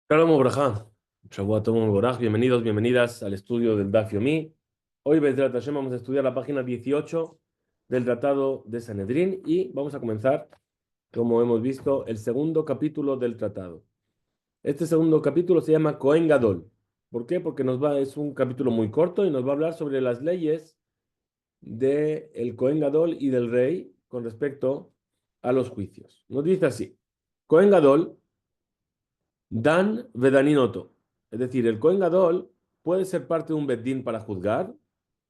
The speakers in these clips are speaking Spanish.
Shalom Obrajá, Shabbat Tov Boraj, bienvenidos, bienvenidas al estudio del Daf Yomi. Hoy, Bezrat Hashem, vamos a estudiar la página 18 del Tratado de Sanedrín y vamos a comenzar, como hemos visto, el segundo capítulo del tratado. Este segundo capítulo se llama Cohen Gadol. ¿Por qué? Porque es un capítulo muy corto y nos va a hablar sobre las leyes del Cohen Gadol y del rey con respecto a los juicios. Nos dice así: Cohen Gadol Dan Vedaninoto. Es decir, el Kohen Gadol puede ser parte de un Beddin para juzgar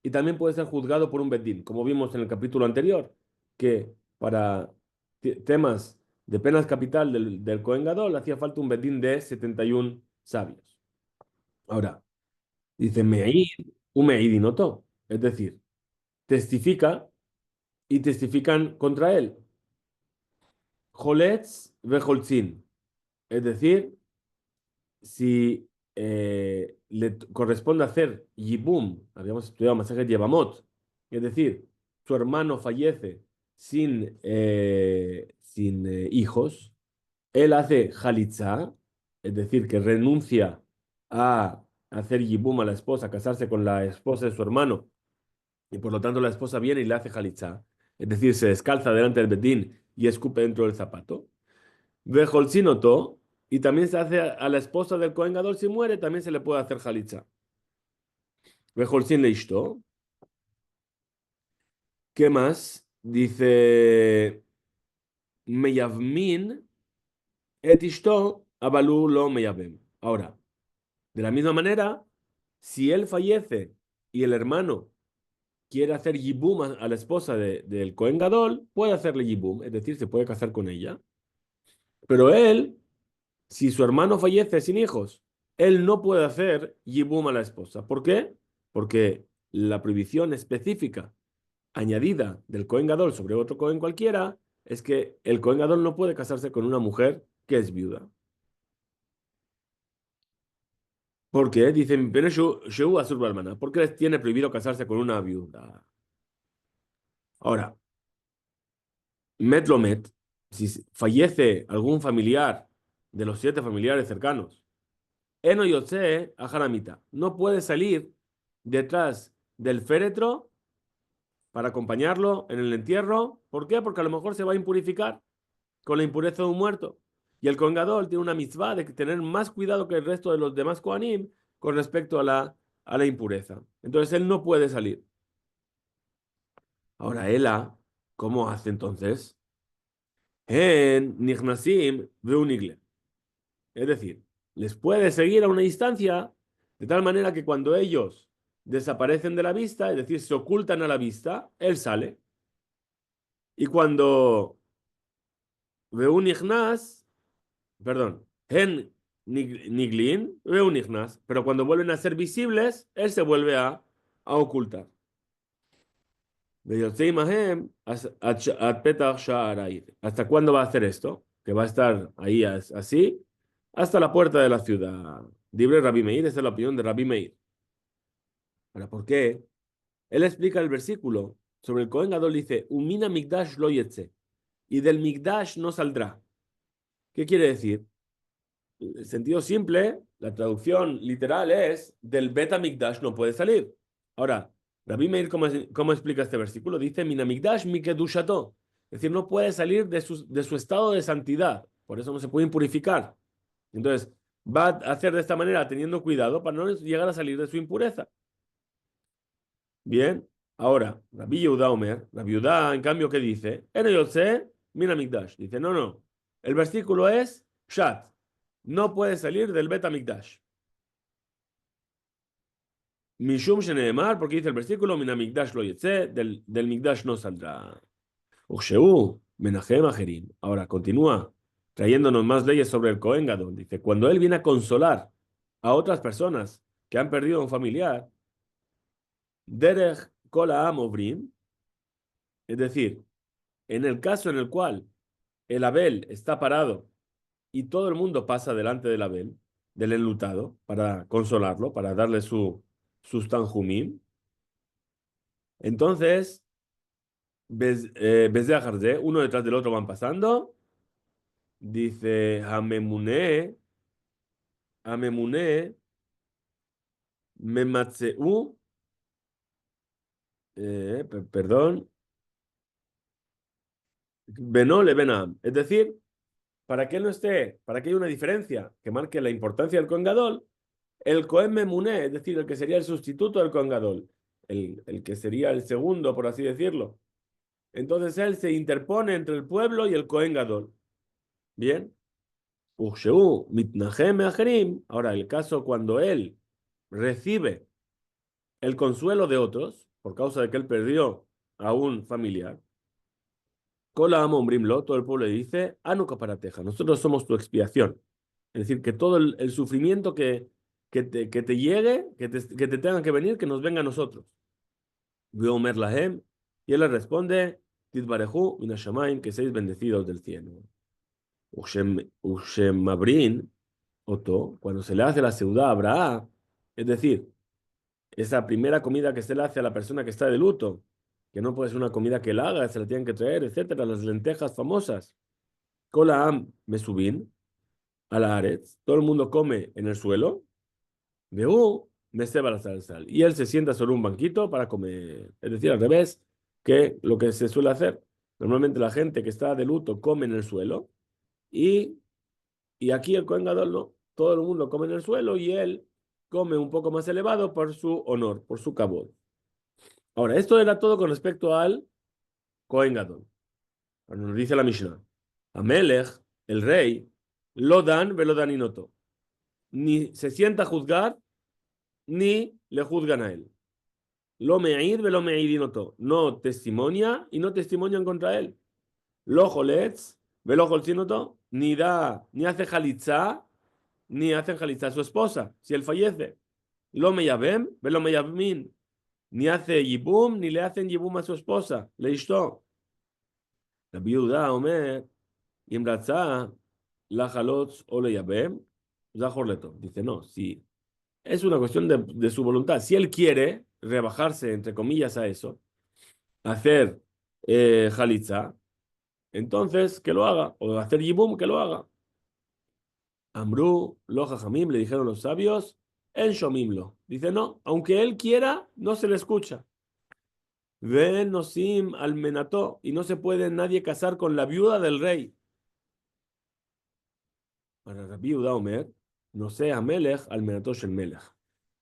y también puede ser juzgado por un Beddin, como vimos en el capítulo anterior, que para temas de penas capital del Kohen Gadol hacía falta un Beddin de 71 sabios. Ahora, dice Me'id, un Me'idinoto. Es decir, testifica y testifican contra él. Joletz vejolzin. Es decir, si le corresponde hacer Yibum, habíamos estudiado Masajet Yevamot, es decir, su hermano fallece sin hijos, él hace Jalitza, es decir, que renuncia a hacer Yibum a la esposa, a casarse con la esposa de su hermano, y por lo tanto la esposa viene y le hace Jalitza, es decir, se descalza delante del Bedín y escupe dentro del zapato. Vejolzinoto, y también se hace a la esposa del Kohen Gadol, si muere, también se le puede hacer jalitza. Vejolzin leishto. ¿Qué más? Dice, Meyavmin et ishto, abalu lo meyavem. Ahora, de la misma manera, si él fallece y el hermano quiere hacer yibum a la esposa del Kohen Gadol, puede hacerle yibum, es decir, se puede casar con ella. Pero él, si su hermano fallece sin hijos, él no puede hacer yibum a la esposa. ¿Por qué? Porque la prohibición específica añadida del Kohen Gadol sobre otro Kohen cualquiera es que el Kohen Gadol no puede casarse con una mujer que es viuda. ¿Por qué? Dicen, pero Shehu Asur Balmana. ¿Por qué les tiene prohibido casarse con una viuda? Ahora, Met, si fallece algún familiar de los 7 familiares cercanos, Eno Yotze a Haramita. No puede salir detrás del féretro para acompañarlo en el entierro. ¿Por qué? Porque a lo mejor se va a impurificar con la impureza de un muerto. Y el Kohen Gadol tiene una mitzvah de tener más cuidado que el resto de los demás Kohanim con respecto a la impureza. Entonces él no puede salir. Ahora, Ela, ¿cómo hace entonces? En Nichnasim Veunigle. Es decir, les puede seguir a una distancia de tal manera que cuando ellos desaparecen de la vista, es decir, se ocultan a la vista, él sale. Y cuando Veunichnas, perdón, en Niglin, Veunichnas, pero cuando vuelven a ser visibles, él se vuelve a ocultar. ¿Hasta cuándo va a hacer esto? Que va a estar ahí así, hasta la puerta de la ciudad. Libre Rabbi Meir, esa es la opinión de Rabbi Meir. Ahora, ¿por qué? Él explica el versículo sobre el Kohen Gadol, dice, Umina Migdash lo yetze, y del Migdash no saldrá. ¿Qué quiere decir? El sentido simple, la traducción literal es, del Bet Migdash no puede salir. Ahora, Rabbi Meir, ¿cómo explica este versículo? Dice, Min Migdash mi kedushato. Es decir, no puede salir de su estado de santidad. Por eso no se puede impurificar. Entonces, va a hacer de esta manera, teniendo cuidado para no llegar a salir de su impureza. Bien, ahora, Rabbi Yehuda Omer, Rabbi Yehuda, en cambio, ¿qué dice? En el sé, Mina Mikdash. Dice, no, no. El versículo es Shat. No puede salir del Bet Mikdash. Mishum Sheneemar, porque dice el versículo, Mina Mikdash lo yetze, del Mikdash no saldrá. Usheu, Menahem Ajerim. Ahora, continúa trayéndonos más leyes sobre el Kohen Gadol. Dice, cuando él viene a consolar a otras personas que han perdido a un familiar, Derech Kol Ha'am Ovrim, es decir, en el caso en el cual el Abel está parado y todo el mundo pasa delante del Abel, del enlutado, para consolarlo, para darle sus tanjumim, entonces, Bezeh Harzeh, uno detrás del otro van pasando, dice Hamemune, Amemune, Mematzeu, perdón, Benole Benam. Es decir, para que no esté, para que haya una diferencia que marque la importancia del Kohen Gadol, el Kohen Memune, es decir, el que sería el sustituto del Kohen Gadol, el que sería el segundo, por así decirlo. Entonces él se interpone entre el pueblo y el Kohen Gadol. Bien. Usheu mitnahem meacherim. Ahora, el caso cuando él recibe el consuelo de otros, por causa de que él perdió a un familiar, Kola Amo Umbrimlo, todo el pueblo le dice, Anuka parateja, nosotros somos tu expiación. Es decir, que todo el sufrimiento que te llegue, que te tenga que venir, que nos venga a nosotros. Viomer Lahem, y él le responde, Titbarehu minashamayim, que seis bendecidos del cielo. Ushem Mabrin, Oto, cuando se le hace la seudá a Abraham, es decir, esa primera comida que se le hace a la persona que está de luto, que no puede ser una comida que la haga, se la tienen que traer, etcétera, las lentejas famosas. Kola Mesubin, a la Aretz, todo el mundo come en el suelo, Veú, Meseba la sal. Y él se sienta sobre un banquito para comer. Es decir, al revés que lo que se suele hacer. Normalmente la gente que está de luto come en el suelo y, y aquí el Kohen Gadol no. Todo el mundo come en el suelo y él come un poco más elevado por su honor, por su cabot. Ahora, esto era todo con respecto al Kohen Gadol. Ahora nos dice la Mishnah. Amelech, el rey, lo dan, ve lo dan inoto. Ni se sienta a juzgar, ni le juzgan a él. Lo me'id, ve lo me'idinoto. No testimonia y no testimonian contra él. Lo joletz, ve lo jolcinoto. Ni da, ni hace jalitza, ni hacen jalitza a su esposa, si él fallece. Lo meyabem, ve lo meyabmin. Ni hace yibum, ni le hacen yibum a su esposa. Le ishto. La viuda, Omer, y embrazada, la jalotz o le yabem, zahorleto. Dice, no, si es una cuestión de su voluntad. Si él quiere rebajarse, entre comillas, a eso, hacer jalitza, entonces que lo haga. O hacer yibum, que lo haga. Amru, lo jajamim, le dijeron los sabios, en shomimlo. Dice, no, aunque él quiera, no se le escucha. Ven nosim al menató, y no se puede nadie casar con la viuda del rey. Para la viuda Omer, no sea melech al menató shel melech.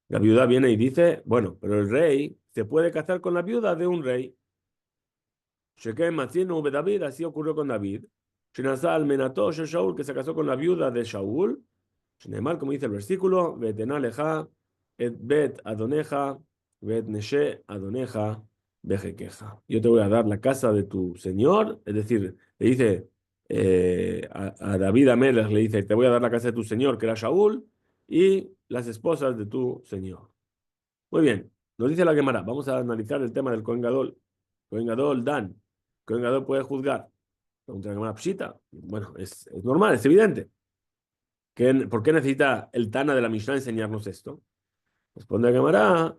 La viuda viene y dice, bueno, pero el rey se puede casar con la viuda de un rey. Shekem Matzinu David, así ocurrió con David. Shenazá al menató shel Shaul, que se casó con la viuda de Shaul. Shneimar, como dice el versículo, Vetenaleja, et bet adoneja, vet neshe adoneja, vejequeja. Yo te voy a dar la casa de tu señor, es decir, le dice a David Amelech, le dice, te voy a dar la casa de tu señor, que era Shaul, y las esposas de tu señor. Muy bien, nos dice la Gemara, vamos a analizar el tema del Kohen Gadol. Kohen Gadol, Dan. Kohen Gadol puede juzgar. Pregunta la Gemara, pshita. Bueno, es normal, es evidente. ¿Por qué necesita el Tana de la Mishnah enseñarnos esto? Responde la Gemara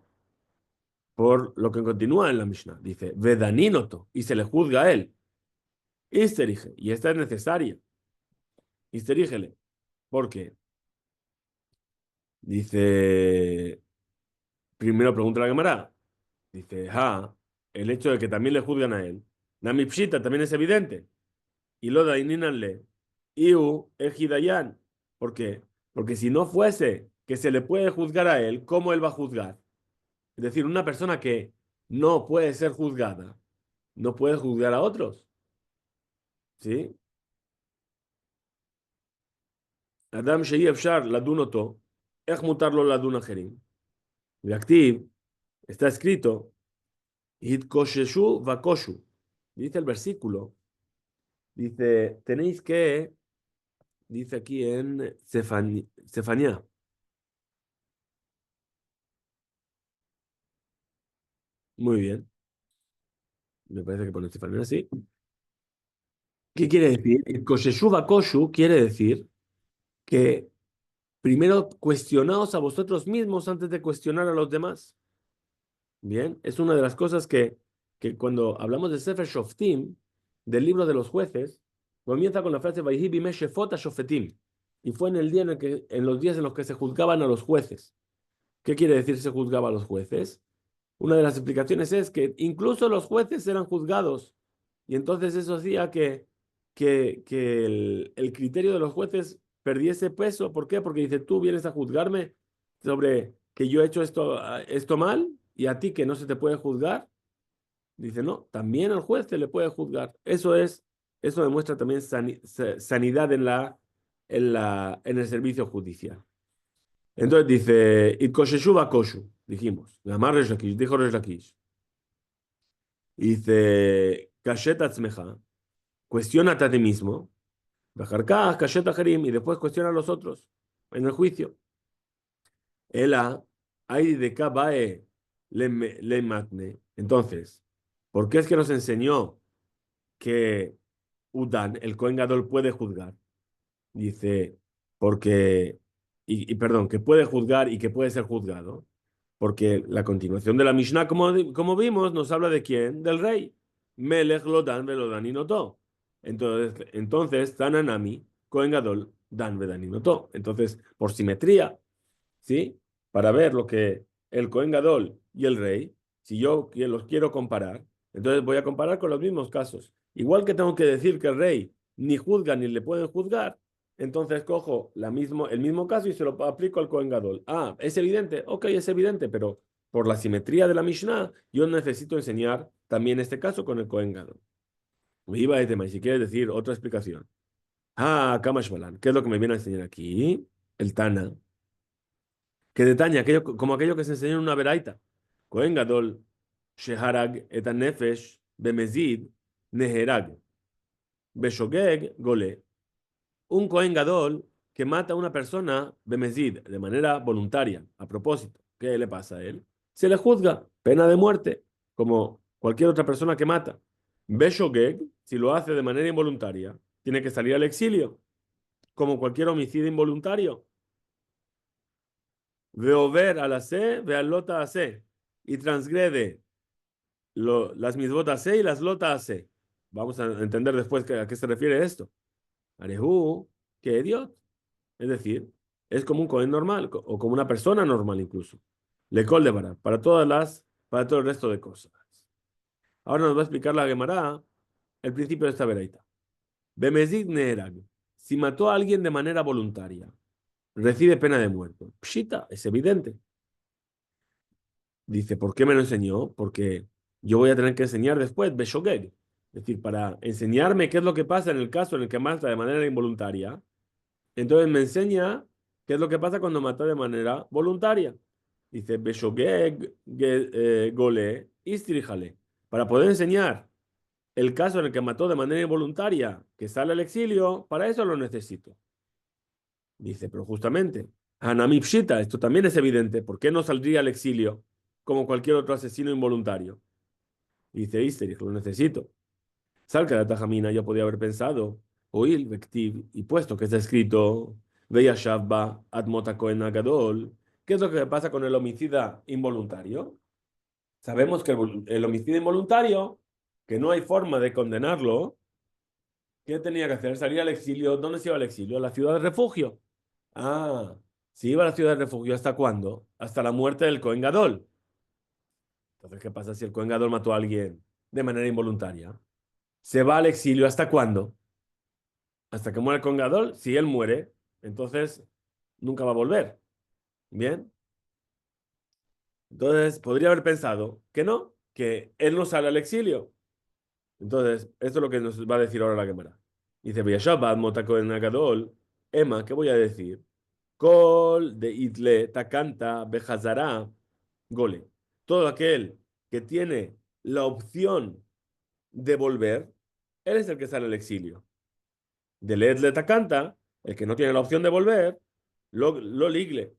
por lo que continúa en la Mishnah. Dice, Vedaninoto, y se le juzga a él. Isterige, y esta es necesaria. Isterígele. ¿Por qué? Dice, primero pregunta la Gemara. Dice, el hecho de que también le juzgan a él. La Mipshita también es evidente. Y lo daininanle. Iu ejidayan. ¿Por qué? Porque si no fuese que se le puede juzgar a él, ¿cómo él va a juzgar? Es decir, una persona que no puede ser juzgada, no puede juzgar a otros. ¿Sí? Adam sheyi efshar ladun oto, ech mutarlo ladun acherim. Activ está escrito, hitkoshesu vakoshu. Dice el versículo, dice, tenéis que, dice aquí en Sefanía. Muy bien. Me parece que pone Sefanía así. ¿Qué quiere decir? Hitkoshesu vakoshu quiere decir que primero cuestionaos a vosotros mismos antes de cuestionar a los demás. Bien, es una de las cosas que cuando hablamos de Sefer Shoftim, del libro de los jueces, comienza con la frase Vayhi bimei shefot hashofetim. y fue en el día en los días en los que se juzgaban a los jueces. ¿Qué quiere decir se juzgaba a los jueces? Una de las explicaciones es que incluso los jueces eran juzgados y entonces eso hacía que el criterio de los jueces perdiese peso. ¿Por qué? Porque dice, tú vienes a juzgarme sobre que yo he hecho esto mal y a ti que no se te puede juzgar. Dice, no, también al juez se le puede juzgar. Eso demuestra también sanidad en el servicio judicial. Entonces dice, Itkoshesu bakoshu, dijimos, Gamar Resh Lakish, dijo Resh Lakish. Dice, Kashet atzmeja, cuestiónate a ti mismo, Bajarkaj, Kashet ajerim, y después cuestiona a los otros en el juicio. Ela, ay de kabae le matne. Entonces, ¿por qué es que nos enseñó que Udan, el Kohen Gadol, puede juzgar? Dice, porque, perdón, que puede juzgar y que puede ser juzgado, porque la continuación de la Mishnah, como vimos, nos habla de quién, del rey. Melech lo dan, ve lo dan y notó. Entonces, Tananami, Kohen Gadol, dan, ve dan y notó. Entonces, por simetría, ¿sí? Para ver lo que el Kohen Gadol y el rey, si yo los quiero comparar, entonces voy a comparar con los mismos casos. Igual que tengo que decir que el rey ni juzga ni le pueden juzgar, entonces cojo el mismo caso y se lo aplico al Kohen Gadol. Ah, ¿es evidente? Ok, es evidente, pero por la simetría de la Mishnah, yo necesito enseñar también este caso con el Kohen Gadol. Me iba a tema, y si quieres decir otra explicación. Ah, Kamash Balan, ¿qué es lo que me viene a enseñar aquí? El Tana que detaña como aquello que se enseñó en una veraita. Kohen Gadol, Sheharag et nefesh bemezid, Neherag, Beshogeg, Gole. Un Kohen Gadol que mata a una persona bemezid, de manera voluntaria, a propósito. ¿Qué le pasa a él? Se le juzga, pena de muerte, como cualquier otra persona que mata. Beshogeg, si lo hace de manera involuntaria, tiene que salir al exilio, como cualquier homicidio involuntario. Veover a la C, vealota a C. Y transgrede las misbot a C y las lota a C. Vamos a entender después a qué se refiere esto. Arehu, que idiot. Es decir, es como un cohen normal o como una persona normal incluso. Le col de vara, para todo el resto de cosas. Ahora nos va a explicar la Gemara el principio de esta veraita. Bemezid neherag. Si mató a alguien de manera voluntaria, recibe pena de muerte. Pshita, es evidente. Dice, ¿por qué me lo enseñó? Porque yo voy a tener que enseñar después, Beshogeg. Es decir, para enseñarme qué es lo que pasa en el caso en el que mata de manera involuntaria. Entonces me enseña qué es lo que pasa cuando mata de manera voluntaria. Dice, Beshogeg gole istrijale. Para poder enseñar el caso en el que mató de manera involuntaria, que sale al exilio, para eso lo necesito. Dice, pero justamente, Hanami Pshita, esto también es evidente. ¿Por qué no saldría al exilio como cualquier otro asesino involuntario? Dice Isterich, lo necesito. Salca de Tajamina, yo podía haber pensado, oír, vectiv, y puesto que está escrito, Veya Shabba, Admota Kohen Agadol, ¿qué es lo que pasa con el homicida involuntario? Sabemos que el homicidio involuntario, que no hay forma de condenarlo, ¿qué tenía que hacer? Salir al exilio. ¿Dónde se iba al exilio? A la ciudad de refugio. Ah, si iba a la ciudad de refugio, ¿hasta cuándo? Hasta la muerte del Kohen Gadol. Entonces, ¿qué pasa si el Kohen Gadol mató a alguien de manera involuntaria? ¿Se va al exilio hasta cuándo? Hasta que muera el Kohen Gadol. Si él muere, entonces nunca va a volver. Bien. Entonces, podría haber pensado que no, que él no sale al exilio. Entonces, esto es lo que nos va a decir ahora la Gemara. Dice, Shabbat mota Kohen Gadol. Emma, ¿qué voy a decir? Kol de Itle, Takanta, Bejazara, Gole. Todo aquel que tiene la opción de volver, él es el que sale al exilio. De Itle, Takanta, el que no tiene la opción de volver, lo ligle.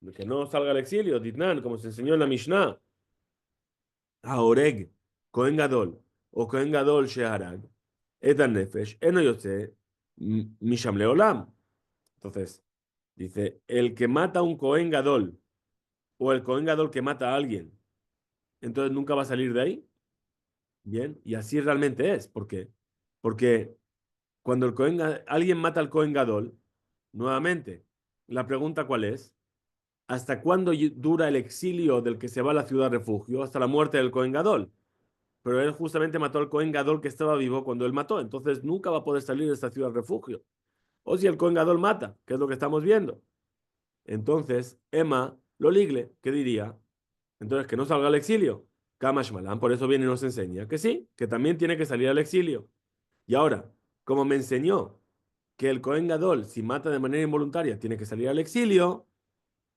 El que no salga al exilio, Ditnan, como se enseñó en la Mishnah, Aoreg, Kohen Gadol, o Kohen Gadol Sheharag, Etan Nefesh, Eno Yotze, Misham Leolam. Entonces, dice, el que mata a un Kohen Gadol, o el Kohen Gadol que mata a alguien, entonces nunca va a salir de ahí. Bien, y así realmente es. ¿Por qué? Porque cuando alguien mata al Kohen Gadol, nuevamente, la pregunta ¿cuál es? ¿Hasta cuándo dura el exilio del que se va a la ciudad refugio? Hasta la muerte del Cohen Gadol. Pero él justamente mató al Cohen Gadol que estaba vivo cuando él mató, entonces nunca va a poder salir de esta ciudad refugio. O si el Cohen Gadol mata, que es lo que estamos viendo. Entonces, Emma, lo ligle, ¿qué diría? Entonces, que no salga al exilio. Kamash Malan, por eso viene y nos enseña que sí, que también tiene que salir al exilio. Y ahora, como me enseñó que el Cohen Gadol, si mata de manera involuntaria, tiene que salir al exilio,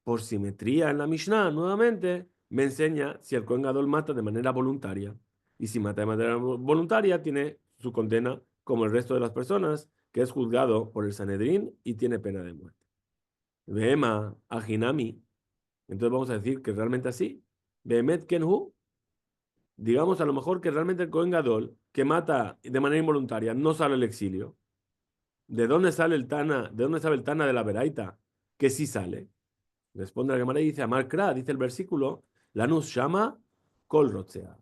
por simetría en la Mishnah, nuevamente, me enseña si el Cohen Gadol mata de manera voluntaria. Y si mata de manera voluntaria, tiene su condena como el resto de las personas, que es juzgado por el Sanedrín y tiene pena de muerte. Vema, Ajinami. Entonces vamos a decir que realmente así. Behemet Kenhu. Digamos a lo mejor que realmente el Cohen Gadol, que mata de manera involuntaria, no sale al exilio. ¿De dónde sale el Tana? ¿De dónde sale el Tana de la Beraita? Que sí sale. Responde la Gemara y dice, Amar Kra, dice el versículo, Lanus llama Kol Rotzea.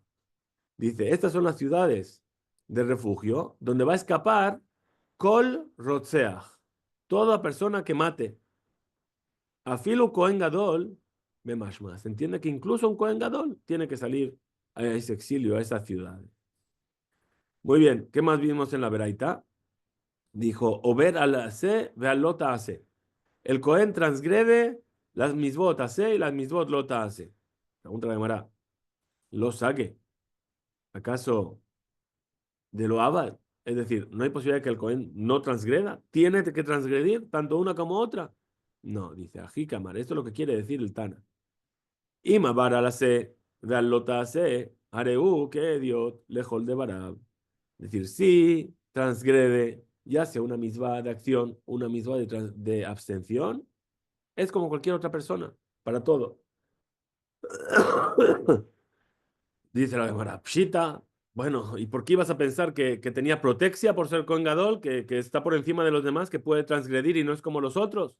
Dice, estas son las ciudades de refugio donde va a escapar Kol Rotzeach. Toda persona que mate. Afilu Cohen Gadol, ve más. Entiende que incluso un Cohen Gadol tiene que salir a ese exilio, a esa ciudad. Muy bien, ¿qué más vimos en la Beraita? Dijo, Ober al ase, ve al lota ase. El Cohen transgrede las misbot ase y las misbot lota ase. Pregunta la Gemara, ¿lo saque? ¿Acaso de lo abad? Es decir, ¿no hay posibilidad de que el Cohen no transgreda? ¿Tiene que transgredir tanto una como otra? No, dice Ajikamar, esto es lo que quiere decir el Tana. Ima bara la se, vealota se, areu que idiot, lejol de barab. Es decir, si transgrede, ya sea una misma de acción, una misma de abstención, es como cualquier otra persona, para todo. Dice la Gemara, pshita. Bueno, ¿y por qué ibas a pensar que tenía protexia por ser Kohen Gadol, que está por encima de los demás, que puede transgredir y no es como los otros?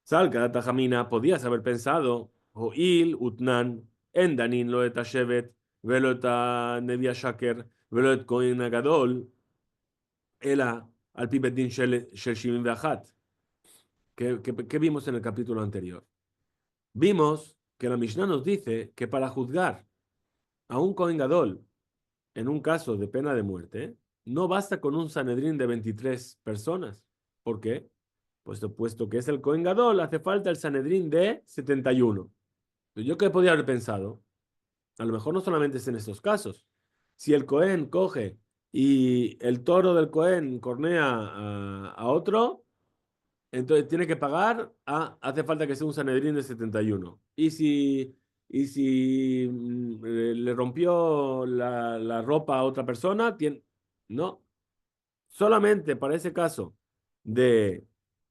Salga, Tajamina, podías haber pensado, Ho'il, Utnan, Endanin, lo eta Shevet, velo eta Nevia Shaker, velo et Kohen Gadol, Ela, al Pibetin Shel Shimon Ve'achat. ¿Qué vimos en el capítulo anterior? Vimos que la Mishnah nos dice que para juzgar a un Kohen Gadol en un caso de pena de muerte, no basta con un Sanedrín de 23 personas. ¿Por qué? Puesto que es el Cohen Gadol, hace falta el Sanedrín de 71. ¿Yo qué podía haber pensado? A lo mejor no solamente es en estos casos. Si el Cohen coge y el toro del Cohen cornea a otro, entonces tiene que pagar, hace falta que sea un Sanedrín de 71. Y si le rompió la ropa a otra persona, no, solamente para ese caso de,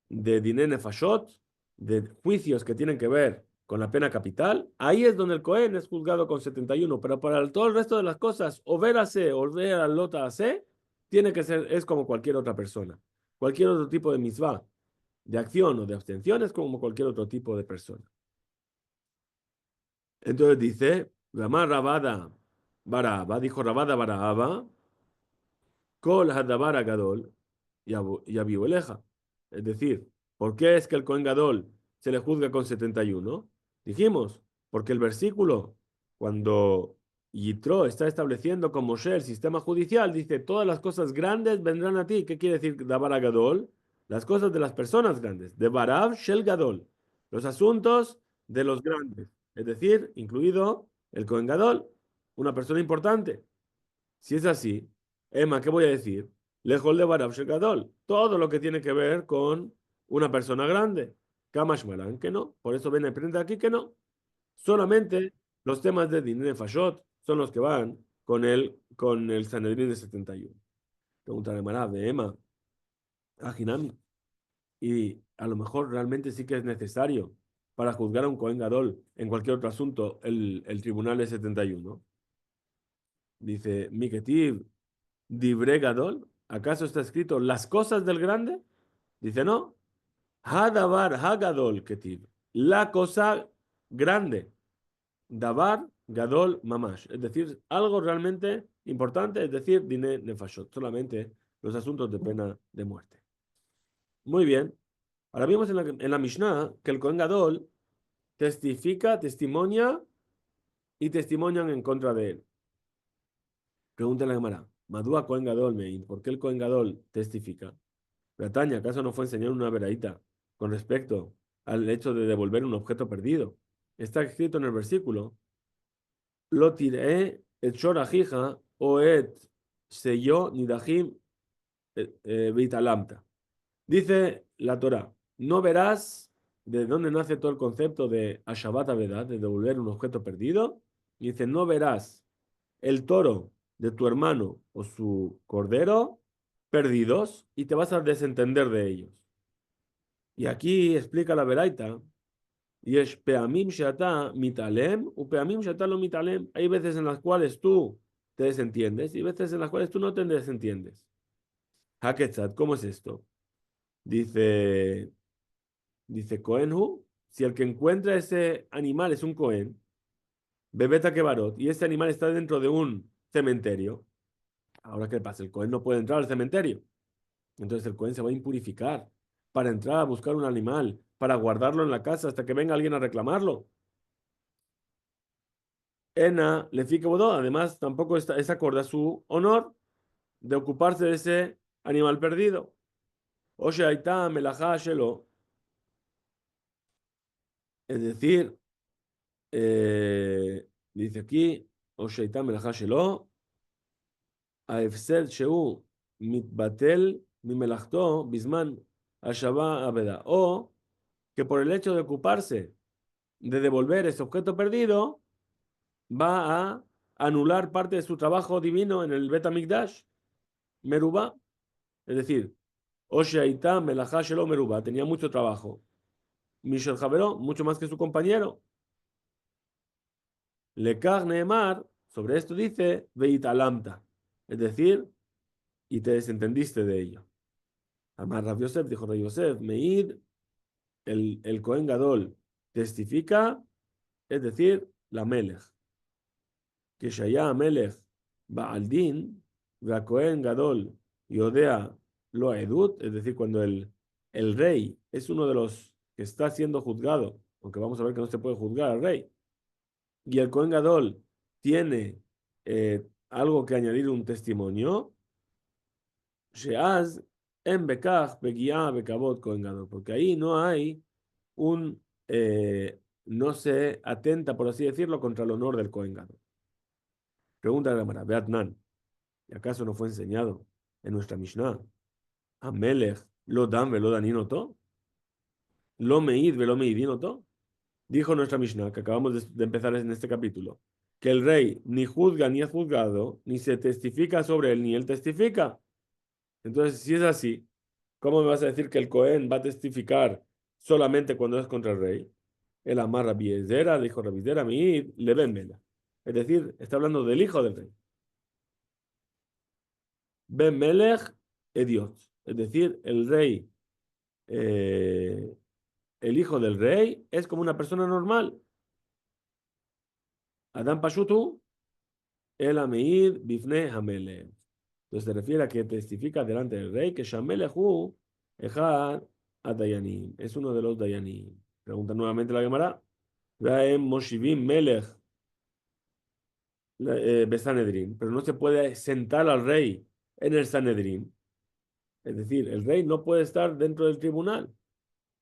de Diné Nefashot, de juicios que tienen que ver con la pena capital, ahí es donde el Cohen es juzgado con 71, pero para todo el resto de las cosas, o ver a C o ver a Lota a C, tiene que ser, es como cualquier otra persona, cualquier otro tipo de misvah de acción o de abstención es como cualquier otro tipo de persona. Entonces dice, Ramá Rabada Baraba, dijo Rabada Baraba, Kol Hadabar Gadol y Abiueleja. Es decir, ¿por qué es que el Cohen Gadol se le juzga con 71? Dijimos, porque el versículo, cuando Yitro está estableciendo con Moshe el sistema judicial, dice, todas las cosas grandes vendrán a ti. ¿Qué quiere decir Dabar Gadol? Las cosas de las personas grandes. De Barav Shel Gadol. Los asuntos de los grandes. Es decir, incluido el Cohen Gadol, una persona importante. Si es así, Emma, ¿qué voy a decir? Lejol de Barab Shekadol. Todo lo que tiene que ver con una persona grande. Kamash Malan, que no. Por eso ven aprende aquí que no. Solamente los temas de Dinah Fashot son los que van con el Sanedrín de 71. Pregunta de Marab de Emma, Ajinami. Y a lo mejor realmente sí que es necesario para juzgar a un Cohen Gadol en cualquier otro asunto el tribunal de 71. Dice, Miketiv, Dibre Gadol, ¿acaso está escrito las cosas del grande? Dice, no. Hadavar Hagadol Ketiv, la cosa grande. Davar Gadol Mamash, es decir, algo realmente importante, es decir, Dine Nefashot, solamente los asuntos de pena de muerte. Muy bien. Ahora vimos en la Mishnah que el Kohen Gadol testifica, testimonia y testimonian en contra de él. Pregunta la Gemara, Madúa Kohen Gadol Mein, ¿por qué el Kohen Gadol testifica? Bretaña, ¿acaso no fue enseñar una veraíta con respecto al hecho de devolver un objeto perdido? Está escrito en el versículo, Lo tiré et shorajija o et seyo nidahim vitalamta. Dice la Torá, no verás de dónde nace todo el concepto de Ashabat Avedad, de devolver un objeto perdido. Dice, no verás el toro de tu hermano o su cordero perdidos y te vas a desentender de ellos. Y aquí explica la Beraita, yesh peamim sheata mitalem u peamim sheata lo mitalem. Hay veces en las cuales tú te desentiendes y veces en las cuales tú no te desentiendes. Haketzat, ¿cómo es esto? Dice, dice Cohenhu, si el que encuentra ese animal es un Cohen, Bebeta Kebarot, y ese animal está dentro de un cementerio, ahora qué pasa, el Cohen no puede entrar al cementerio. Entonces el Cohen se va a impurificar para entrar a buscar un animal, para guardarlo en la casa hasta que venga alguien a reclamarlo. Ena le fique bodó, además tampoco es acorde a su honor de ocuparse de ese animal perdido. O sheaita melajá shelo, es decir, dice aquí, o sheaita melajá shelo, ההפסד שהוא מתבטל ממלאכתו בזמן השבה אבדה, o que por el hecho de ocuparse de devolver ese objeto perdido, va a anular parte de su trabajo divino en el Bet HaMikdash, Merubá, es decir, Oshaita Melajá Shelo Merubá, tenía mucho trabajo. Mishel Javeró, mucho más que su compañero. Lekar Neemar, sobre esto dice, Veitalamta, es decir, y te desentendiste de ello. Amar Rav Yosef, dijo Rav Yosef, Meid, el Cohen Gadol, testifica, es decir, la Melech. Que Shaya Melech Baaldin, Cohen Gadol, Yodea lo Edut, es decir, cuando el rey es uno de los que está siendo juzgado, aunque vamos a ver que no se puede juzgar al rey, y el Cohen Gadol tiene algo que añadir un testimonio, Sheaz en Bekach, Beguiá, Bekabot, Cohen Gadol, porque ahí no hay un, no se atenta, por así decirlo, contra el honor del Cohen Gadol. Pregunta de la Gemara, Beatnan, ¿y acaso no fue enseñado en nuestra Mishnah? Amelech, lo dan, velo daninoto, lo meid, velo meidinoto. Dijo nuestra Mishnah, que acabamos de empezar en este capítulo, que el rey ni juzga ni es juzgado, ni se testifica sobre él, ni él testifica. Entonces, si es así, ¿cómo me vas a decir que el Cohen va a testificar solamente cuando es contra el rey? El amar Rabiezera, dijo Rabiezera, mi le ven vela. Es decir, está hablando del hijo del rey. Ben Melech Ediot. Es decir, el rey, el hijo del rey, es como una persona normal. Adam Pashutu, el Ameid Bifne Hamele. Entonces se refiere a que testifica delante del rey que Shamelehu Ejad Adayanim. Es uno de los Dayanim. Pregunta nuevamente la Gemara. Raem Moshivim Melech Besanedrin. Pero no se puede sentar al rey en el Sanedrin. Es decir, el rey no puede estar dentro del tribunal.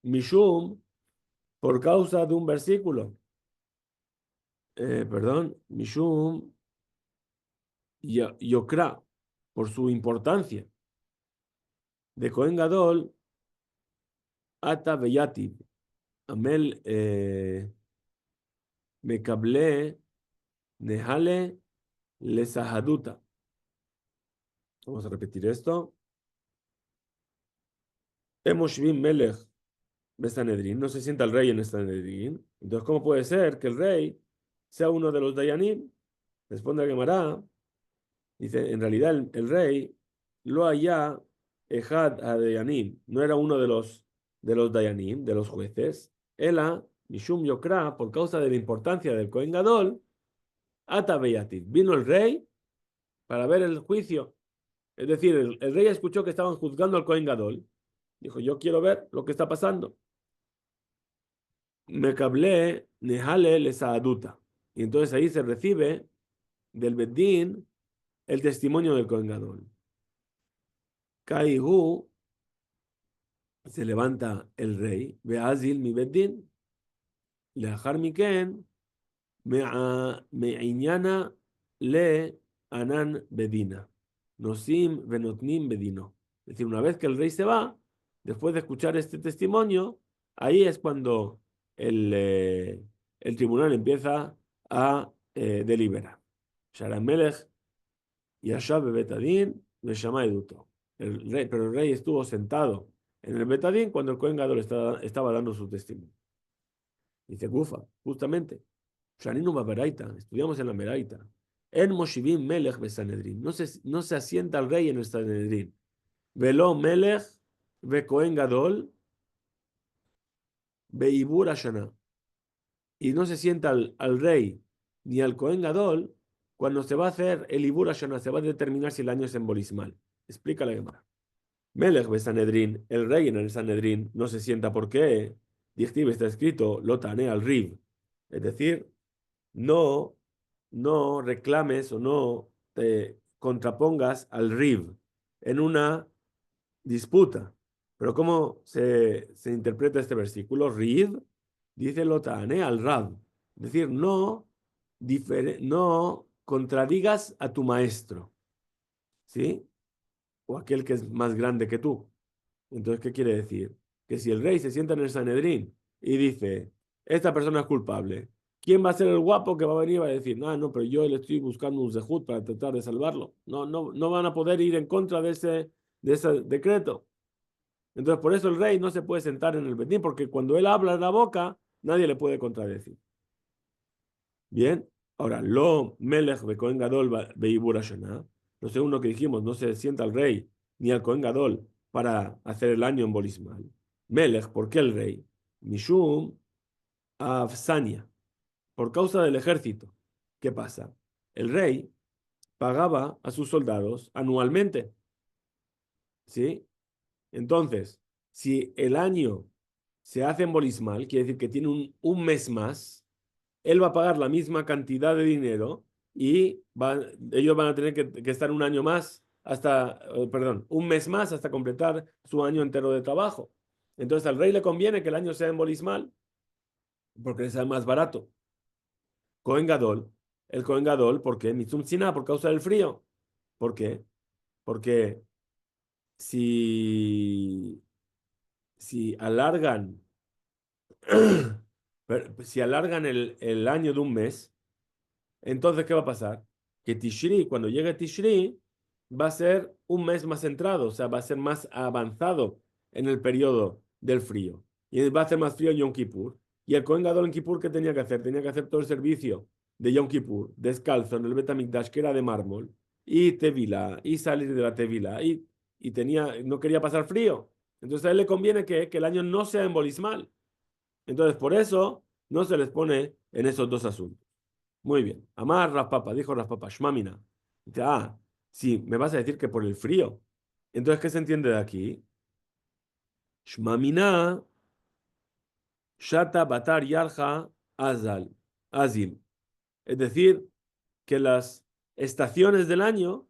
Mishum, por causa de un versículo. Perdón, Mishum Yokra, por su importancia. De Cohen Gadol, Ata Beyatib. Amel Mekable Nehale Lesahaduta. Vamos a repetir esto. Emoshvim Melech Besanedrin. No se sienta el rey en Sanedrin. Entonces, ¿cómo puede ser que el rey sea uno de los Dayanim? Responde a Gemara. Dice, en realidad el rey lo haya Ejad Dayanim. No era uno de los Dayanim, de los jueces. Ela, Mishum Yokra, por causa de la importancia del Cohen Gadol, Ata Beyativ. Vino el rey para ver el juicio. Es decir, el rey escuchó que estaban juzgando al Cohen Gadol Dijo, yo quiero ver lo que está pasando. Me cablé, nehale le saaduta. Y entonces ahí se recibe del Beddín el testimonio del Kohen Gadol. Kaihu, se levanta el rey, Beazil mi Beddín, Leahar Miken, Me'iñana le Anan Bedina. Nosim Venotnim Bedino. Es decir, una vez que el rey se va, después de escuchar este testimonio, ahí es cuando el tribunal empieza a deliberar. Sharamelech Yashab Betadin Beshama Eduto. El rey, pero el rey estuvo sentado en el Betadín cuando el Kohen Gadol estaba dando su testimonio. Dice Gufa, justamente. Shaninu Baberaita, estudiamos en la Meraita. En Moshivim Melech Besanedrin. No se asienta el rey en el Sanedrin. Velo Melech ve Kohen Gadol Beibur Ashana. Y no se sienta al rey ni al Kohen Gadol cuando se va a hacer el Ibur Ashana, se va a determinar si el año es embolismal. Explica la Gemara. Melech Besanedrin, el rey en el Sanedrin, no se sienta. ¿Por qué? Dichtiv está escrito, Lotane al Rib. Es decir, no, no reclames o no te contrapongas al RIV en una disputa. Pero ¿cómo se interpreta este versículo? RIV dice Lotane al Rab. Es decir, no contradigas a tu maestro, ¿sí? O aquel que es más grande que tú. Entonces, ¿qué quiere decir? Que si el rey se sienta en el Sanedrín y dice, esta persona es culpable, ¿quién va a ser el guapo que va a venir y va a decir, no, no, pero yo le estoy buscando un zehut para tratar de salvarlo? No, no, no van a poder ir en contra de ese decreto. Entonces, por eso el rey no se puede sentar en el Betín, porque cuando él habla en la boca, nadie le puede contradecir. Bien, ahora, lo melech be Kohen Gadol beibur Hashanah. Lo segundo que dijimos, no se sienta al rey ni al Kohen Gadol para hacer el año embolismal. Melech, ¿por qué el rey? Mishum Afsania, por causa del ejército. ¿Qué pasa? El rey pagaba a sus soldados anualmente, ¿sí? Entonces, si el año se hace embolismal, quiere decir que tiene un mes más, él va a pagar la misma cantidad de dinero y ellos van a tener que estar un año más perdón, un mes más hasta completar su año entero de trabajo. Entonces al rey le conviene que el año sea embolismal porque le sale más barato. Cohen Gadol, el Cohen Gadol, ¿por qué? Mitzum Tzina, por causa del frío. ¿Por qué? Porque si, si alargan, si alargan el año de un mes, entonces, ¿qué va a pasar? Que Tishri, cuando llegue Tishri, va a ser un mes más entrado, o sea, va a ser más avanzado en el periodo del frío. Y va a hacer más frío en Yom Kippur. Y el Kohen Gadol en Kippur, ¿qué tenía que hacer? Tenía que hacer todo el servicio de Yom Kippur, descalzo en el Bet HaMikdash, que era de mármol, y tevila, y salir de la tevila, no quería pasar frío. Entonces a él le conviene que el año no sea embolismal. Entonces, por eso no se les pone en esos dos asuntos. Muy bien. Amar Raspapa, dijo Raspapa, Shmamina. Dice, sí, me vas a decir que por el frío. Entonces, ¿qué se entiende de aquí? Shmamina, Shata Batar Yarja Azil. Es decir, que las estaciones del año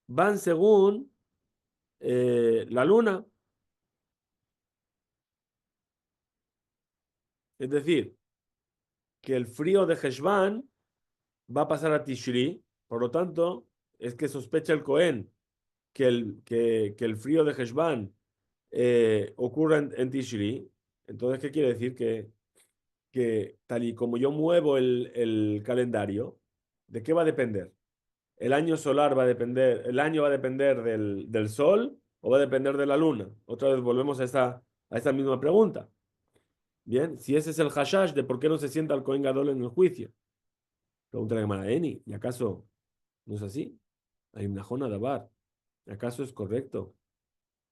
van según la luna. Es decir, que el frío de Heshvan va a pasar a Tishri. Por lo tanto, es que sospecha el Cohen que el frío de Heshvan ocurra en Tishri. Entonces, ¿qué quiere decir? Que tal y como yo muevo el calendario, ¿de qué va a depender? ¿El año solar va a depender, el año va a depender del sol o va a depender de la luna? Otra vez volvemos a esta misma pregunta. Bien, si ese es el hashash de por qué no se sienta el Kohen Gadol en el juicio. Pregunta la Gemara Eni, ¿y acaso no es así? Hay una jona de Abar. ¿Acaso es correcto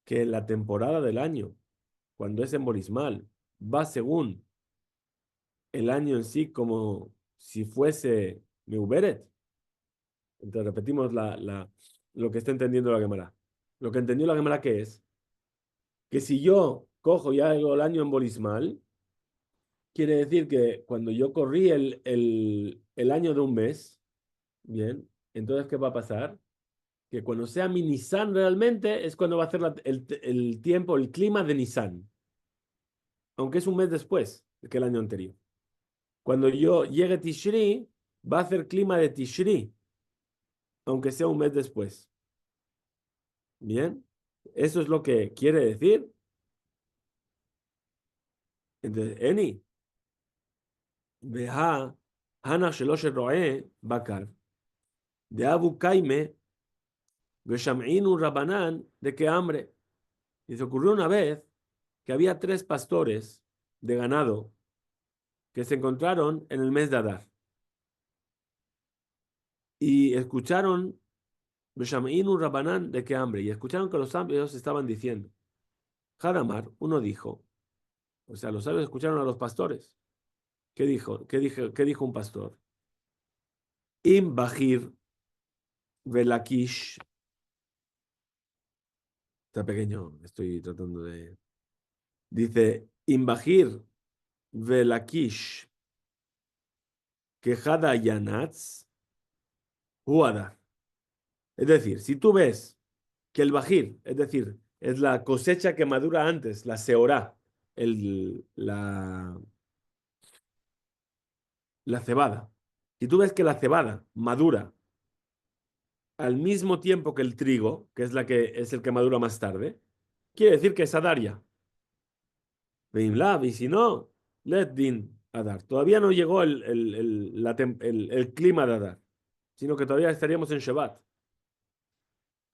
que la temporada del año, cuando es embolismal, va según el año en sí como si fuese Meuberet? Entonces repetimos lo que está entendiendo la Gemara. Lo que entendió la Gemara, ¿qué es? que si yo cojo y hago el año embolismal, quiere decir que cuando yo corrí el año de un mes, bien, entonces, ¿qué va a pasar? Que cuando sea mi Nisan realmente es cuando va a ser el tiempo, el clima de Nisan, aunque es un mes después que el año anterior. Cuando yo llegue Tishri, va a hacer clima de Tishri, aunque sea un mes después. Bien, eso es lo que quiere decir. Entonces, Eni, Beha, Hana Shelosh Roe, Bakar, de Abu Kaime, Besham'inu Rabanán, de qué hambre. Y se ocurrió una vez que había 3 pastores de ganado que se encontraron en el mes de Adar y escucharon Besham'inu Rabanán, de qué hambre, y escucharon que los sabios estaban diciendo. Hadamar, uno dijo, o sea, los sabios escucharon a los pastores. ¿Qué dijo? ¿Qué dijo un pastor? Im Bajir Velakish. Está pequeño, estoy tratando de. Dice, Im Bajir Velakish Kejada Yanatz Huadar. Es decir, si tú ves que el Bajir, es decir, es la cosecha que madura antes, la seorá, la cebada. Si tú ves que la cebada madura al mismo tiempo que el trigo, que es el que madura más tarde, quiere decir que es Adaria. Y si no, let din Adar. Todavía no llegó el clima de Adar, sino que todavía estaríamos en Shabbat.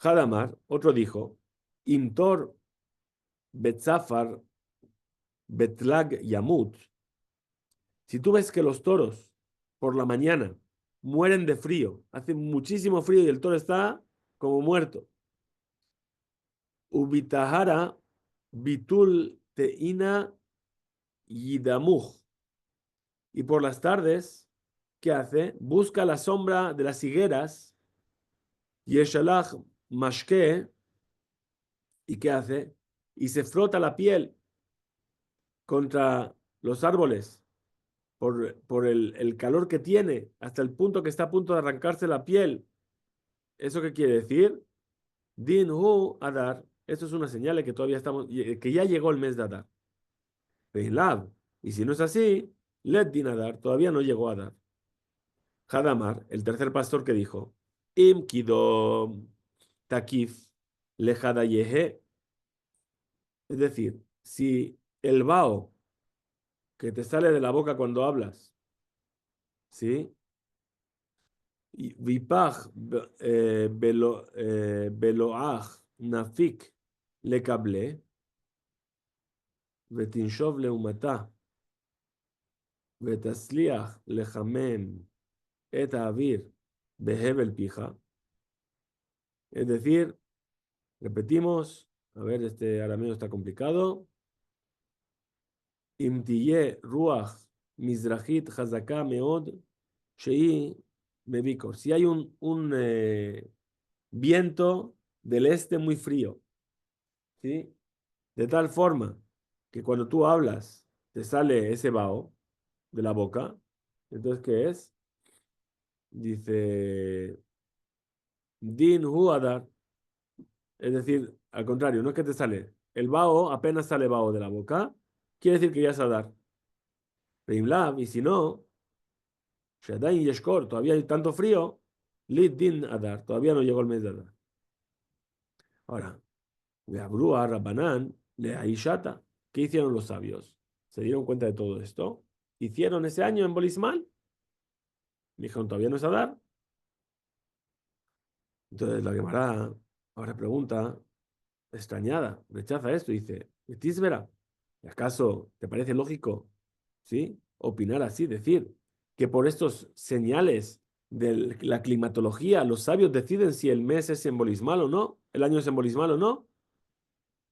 Hadamar, otro dijo, Imtor Betzafar Betlag Yamut. Si tú ves que los toros por la mañana mueren de frío, hace muchísimo frío y el toro está como muerto. Ubitahara Bitul Teina Yidamuj. Y por las tardes, ¿qué hace? Busca la sombra de las higueras, Yeshalach Mashke, ¿y qué hace? Y se frota la piel contra los árboles por el calor que tiene, hasta el punto que está a punto de arrancarse la piel. ¿Eso qué quiere decir? Din hu Adar. Esto es una señal de que todavía estamos, que ya llegó el mes de Adar. Veilab. Y si no es así, let din Adar, todavía no llegó a Adar. Hadamar, el tercer pastor que dijo, Im kidom takif lejada yehe. Es decir, si el vaho que te sale de la boca cuando hablas, ¿sí? Vipach beloach nafik lekable, vetinshov leumata, vetasliach lechamen et avir behebel pija. Es decir, repetimos, a ver, este arameo está complicado. Imtiye ruach mizrahit hazaka meod shei bebikor. Si hay un viento del este muy frío, ¿sí? De tal forma que cuando tú hablas te sale ese vaho de la boca. Entonces, ¿qué es? Dice Din hu adar. Es decir, al contrario, no es que te sale. El vaho, apenas sale vaho de la boca, quiere decir que ya es adar. Y si no, Shadain Yeshkor, todavía hay tanto frío, Lid Din Adar, todavía no llegó el mes de Adar. Ahora, Veabrúa, Rabbanán, le Aishata. ¿Qué hicieron los sabios? ¿Se dieron cuenta de todo esto? ¿Hicieron ese año en Bolismal? Dijeron, todavía no es Adar. Entonces la Gemara ahora pregunta, extrañada, rechaza esto y dice, Tisbera, ¿acaso te parece lógico, sí, opinar así, decir que por estos señales de la climatología los sabios deciden si el mes es simbolismal o no, el año es simbolismal o no?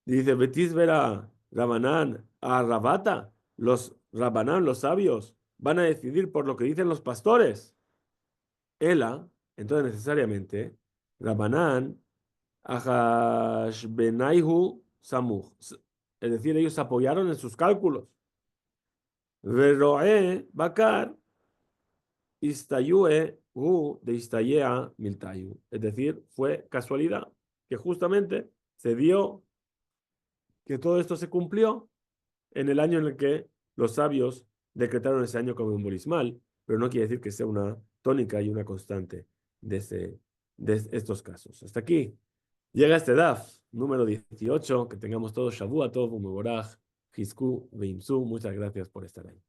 Dice Betisbera, Rabanán, a Rabata, los Rabanán, los sabios, van a decidir por lo que dicen los pastores. Ela, entonces necesariamente, Rabanán, Ahashbenaihu Samuch. Es decir, ellos apoyaron en sus cálculos. Veroe bakar istayue de istayea miltayu. Es decir, fue casualidad que justamente se dio que todo esto se cumplió en el año en el que los sabios decretaron ese año como un borismal, pero no quiere decir que sea una tónica y una constante de estos casos. Hasta aquí llega este DAF, número 18, que tengamos todos Shavua Tov, Umeboraj, Hizku, Veimsu. Muchas gracias por estar ahí.